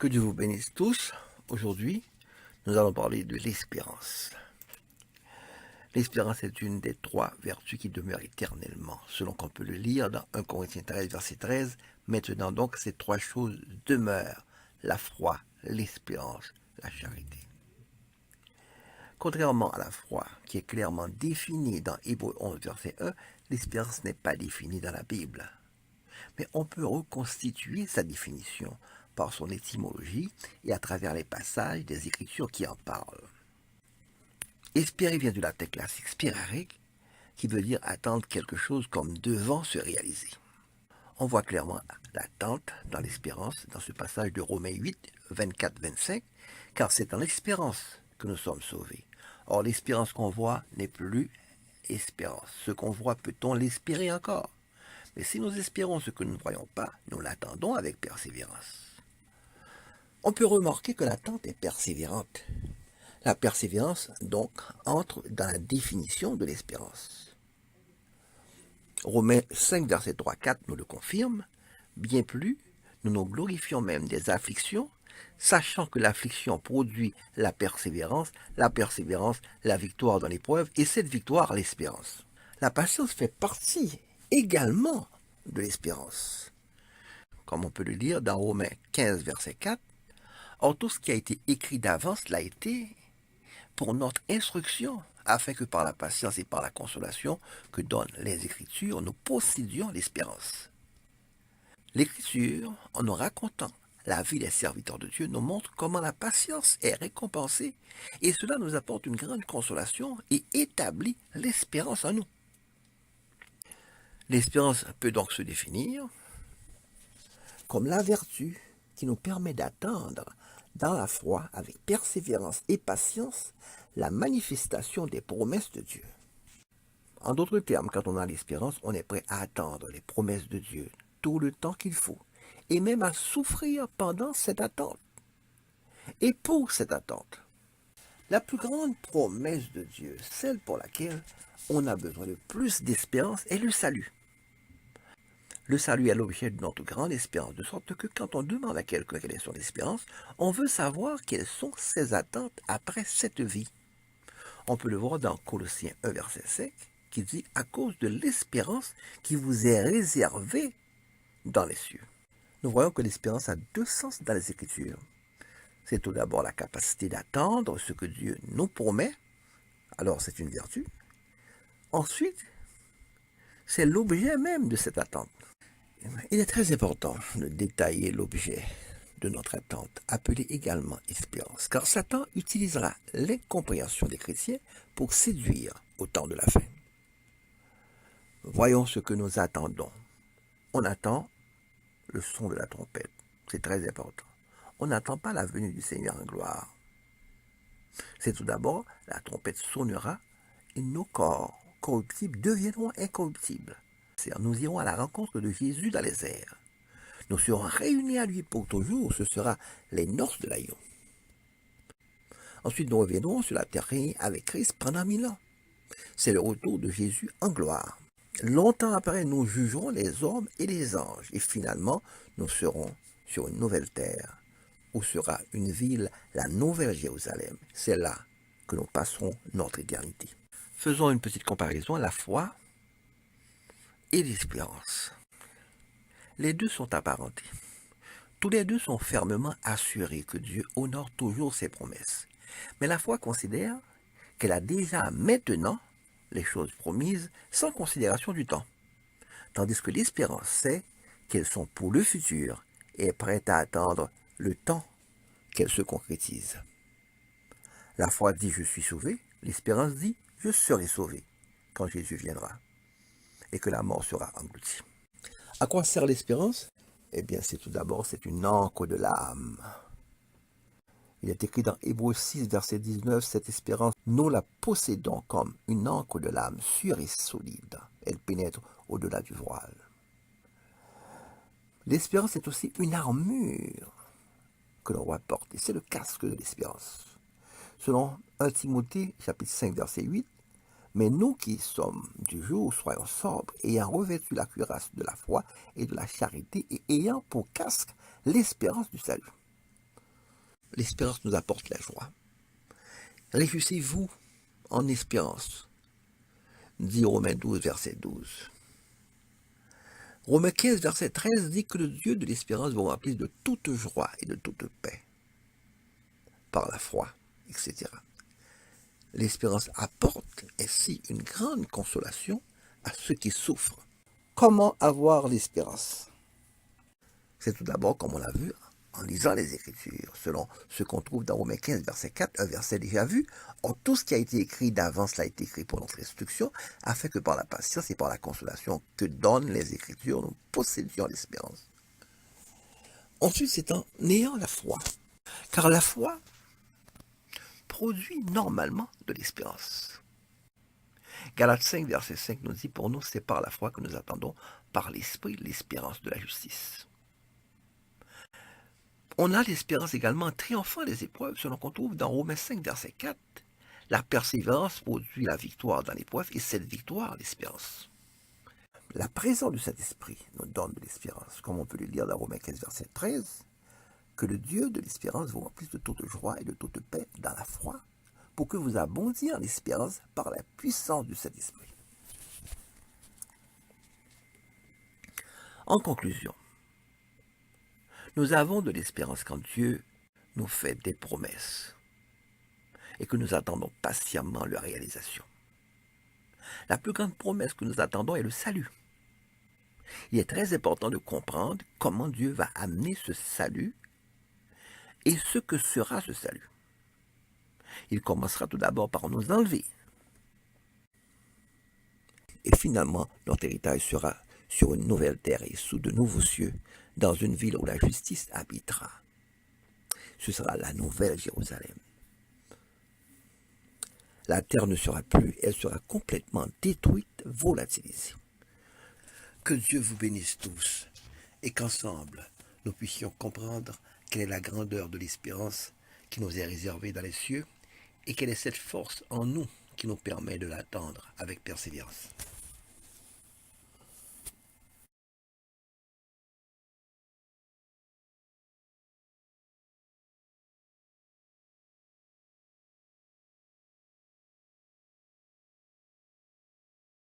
Que Dieu vous bénisse tous. Aujourd'hui, nous allons parler de l'espérance. L'espérance est une des 3 vertus qui demeurent éternellement, selon qu'on peut le lire dans 1 Corinthiens 13, verset 13. Maintenant donc, ces 3 choses demeurent, la foi, l'espérance, la charité. Contrairement à la foi, qui est clairement définie dans Hébreux 11, verset 1, l'espérance n'est pas définie dans la Bible. Mais on peut reconstituer sa définition par son étymologie et à travers les passages des Écritures qui en parlent. Espérer vient du latin classique sperare, qui veut dire attendre quelque chose comme devant se réaliser. On voit clairement l'attente dans l'espérance dans ce passage de Romains 8, 24-25, car c'est en l'espérance que nous sommes sauvés. Or, l'espérance qu'on voit n'est plus espérance. Ce qu'on voit, peut-on l'espérer encore? Mais si nous espérons ce que nous ne voyons pas, nous l'attendons avec persévérance. On peut remarquer que l'attente est persévérante. La persévérance, donc, entre dans la définition de l'espérance. Romains 5, verset 3-4 nous le confirme. Bien plus, nous nous glorifions même des afflictions, sachant que l'affliction produit la persévérance, la victoire dans l'épreuve, et cette victoire, l'espérance. La patience fait partie également de l'espérance. Comme on peut le lire dans Romains 15, verset 4, or tout ce qui a été écrit d'avance l'a été pour notre instruction, afin que par la patience et par la consolation que donnent les Écritures, nous possédions l'espérance. L'Écriture, en nous racontant la vie des serviteurs de Dieu, nous montre comment la patience est récompensée, et cela nous apporte une grande consolation et établit l'espérance en nous. L'espérance peut donc se définir comme la vertu qui nous permet d'attendre dans la foi avec persévérance et patience la manifestation des promesses de Dieu. En d'autres termes, quand on a l'espérance, on est prêt à attendre les promesses de Dieu tout le temps qu'il faut, et même à souffrir pendant cette attente. Et pour cette attente, la plus grande promesse de Dieu, celle pour laquelle on a besoin de plus d'espérance, est le salut. Le salut est l'objet de notre grande espérance, de sorte que quand on demande à quelqu'un quelle est son espérance, on veut savoir quelles sont ses attentes après cette vie. On peut le voir dans Colossiens 1, verset 5, qui dit « à cause de l'espérance qui vous est réservée dans les cieux ». Nous voyons que l'espérance a 2 sens dans les Écritures. C'est tout d'abord la capacité d'attendre ce que Dieu nous promet, alors c'est une vertu. Ensuite, c'est l'objet même de cette attente. Il est très important de détailler l'objet de notre attente, appelé également espérance, car Satan utilisera l'incompréhension des chrétiens pour séduire au temps de la fin. Voyons ce que nous attendons. On attend le son de la trompette, c'est très important. On n'attend pas la venue du Seigneur en gloire. C'est tout d'abord, la trompette sonnera et nos corps corruptibles deviendront incorruptibles. Nous irons à la rencontre de Jésus dans les airs. Nous serons réunis à lui pour toujours, ce sera les noces de l'agneau. Ensuite, nous reviendrons sur la terre avec Christ pendant 1000 ans. C'est le retour de Jésus en gloire. Longtemps après, nous jugerons les hommes et les anges. Et finalement, nous serons sur une nouvelle terre, où sera une ville, la nouvelle Jérusalem. C'est là que nous passerons notre éternité. Faisons une petite comparaison, la foi et l'espérance. Les deux sont apparentés. Tous les deux sont fermement assurés que Dieu honore toujours ses promesses. Mais la foi considère qu'elle a déjà maintenant les choses promises sans considération du temps. Tandis que l'espérance sait qu'elles sont pour le futur et est prête à attendre le temps qu'elles se concrétisent. La foi dit « je suis sauvé », l'espérance dit « je serai sauvé » quand Jésus viendra et que la mort sera engloutie. À quoi sert l'espérance? Eh bien, c'est tout d'abord, c'est une ancre de l'âme. Il est écrit dans Hébreux 6, verset 19, cette espérance, nous la possédons comme une ancre de l'âme sûre et solide. Elle pénètre au-delà du voile. L'espérance est aussi une armure que l'on doit porter. C'est le casque de l'espérance. Selon 1 Timothée, chapitre 5, verset 8, mais nous qui sommes du jour, soyons sobres, ayant revêtu la cuirasse de la foi et de la charité, et ayant pour casque l'espérance du salut. l'espérance nous apporte la joie. Réjouissez-vous en espérance, dit Romains 12, verset 12. Romains 15, verset 13 dit que le Dieu de l'espérance vous remplit de toute joie et de toute paix, par la foi, etc. L'espérance apporte ainsi une grande consolation à ceux qui souffrent. Comment avoir l'espérance? C'est tout d'abord, comme on l'a vu, en lisant les Écritures, selon ce qu'on trouve dans Romains 15, verset 4, un verset déjà vu. Or, tout ce qui a été écrit d'avance l'a été écrit pour notre instruction, afin que par la patience et par la consolation que donnent les Écritures, nous possédions l'espérance. Ensuite, c'est en ayant la foi. Car la foi produit normalement de l'espérance. Galates 5, verset 5 nous dit, pour nous, c'est par la foi que nous attendons par l'Esprit l'espérance de la justice. On a l'espérance également en triomphant des épreuves, selon qu'on trouve dans Romains 5, verset 4. La persévérance produit la victoire dans l'épreuve, et cette victoire, l'espérance. La présence du Saint-Esprit nous donne de l'espérance, comme on peut le lire dans Romains 15, verset 13, que le Dieu de l'espérance vous remplisse de toute joie et de toute paix dans la foi, pour que vous abondiez en espérance par la puissance du Saint-Esprit. En conclusion, nous avons de l'espérance quand Dieu nous fait des promesses et que nous attendons patiemment leur réalisation. La plus grande promesse que nous attendons est le salut. Il est très important de comprendre comment Dieu va amener ce salut et ce que sera ce salut. Il commencera tout d'abord par nous enlever. Et finalement, notre héritage sera sur une nouvelle terre et sous de nouveaux cieux, dans une ville où la justice habitera. Ce sera la nouvelle Jérusalem. La terre ne sera plus, elle sera complètement détruite, volatilisée. Que Dieu vous bénisse tous et qu'ensemble, nous puissions comprendre quelle est la grandeur de l'espérance qui nous est réservée dans les cieux et quelle est cette force en nous qui nous permet de l'attendre avec persévérance.